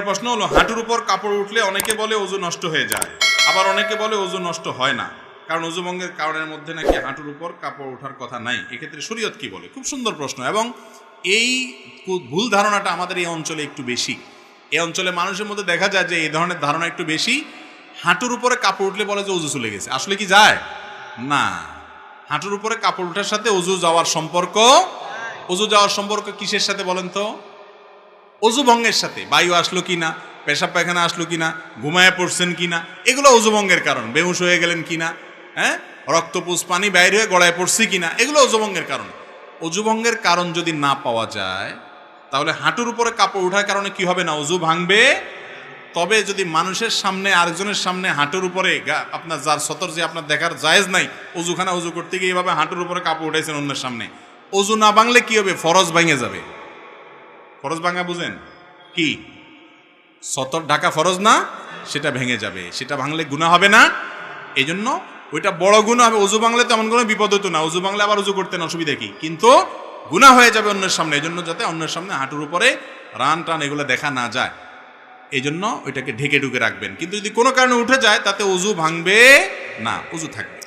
এরপরের প্রশ্ন হলো, হাঁটুর উপর কাপড় উঠলে অনেকে বলে ওযু নষ্ট হয়ে যায়, আবার অনেকে বলে ওযু নষ্ট হয় না, কারণ ওযু ভঙ্গের কারণের মধ্যে নাকি হাঁটুর উপর কাপড় ওঠার কথা নাই। এক্ষেত্রে শরীয়ত কি বলে? খুব সুন্দর প্রশ্ন, এবং এই ভুল ধারণাটা আমাদের এই অঞ্চলে একটু বেশি। এই অঞ্চলে মানুষের মধ্যে দেখা যায় যে এই ধরনের ধারণা একটু বেশি। হাঁটুর উপরে কাপড় উঠলে বলে যে ওযু চলে গেছে। আসলে কি যায় না। হাঁটুর উপরে কাপড় ওঠার সাথে ওযু যাওয়ার সম্পর্ক, ওযু যাওয়ার সম্পর্ক কিসের সাথে বলেন তো? ওযু ভঙ্গের সাথে। বায়ু আসলো কিনা, পেশাব পায়খানা আসলো কিনা, ঘুমায় পড়ছেন কিনা, এগুলো ওযু ভঙ্গের কারণ। বেহুশ হয়ে গেলেন কিনা, হ্যাঁ, রক্তপুষ পানি বাইরে হয়ে গড়ায় পড়ছি কিনা, এগুলো ওযু ভঙ্গের কারণ। ওযু ভঙ্গের কারণ যদি না পাওয়া যায়, তাহলে হাঁটুর উপরে কাপড় ওঠার কারণে কি হবে না, ওযু ভাঙবে। তবে যদি মানুষের সামনে, আরেকজনের সামনে হাঁটুর উপরে আপনার যার সতর যে আপনার দেখার জায়েজ নাই, ওযুখানা ওযু করতে গিয়ে এইভাবে হাঁটুর উপরে কাপড় উঠাইছেন অন্যের সামনে, ওযু না ভাঙলে কি হবে? ফরজ ভাঙে যাবে। ফরজ ভাঙা বুঝেন কি? সতর ঢাকা ফরজ না, সেটা ভেঙে যাবে, সেটা ভাঙলে গুনাহ হবে না। এই জন্য ওইটা বড় গুনাহ হবে। ওযু ভাঙলে তেমন কোনো বিপদ হতো না, ওযু ভাঙলে আবার ওযু করতেন, অসুবিধা কি? কিন্তু গুনাহ হয়ে যাবে অন্যের সামনে। এই জন্য যাতে অন্যের সামনে হাঁটুর উপরে রান টান এগুলো দেখা না যায়, এই জন্য ওইটাকে ঢেকে ঢুকে রাখবেন। কিন্তু যদি কোনো কারণে উঠে যায়, তাতে ওযু ভাঙবে না, ওযু থাকবে।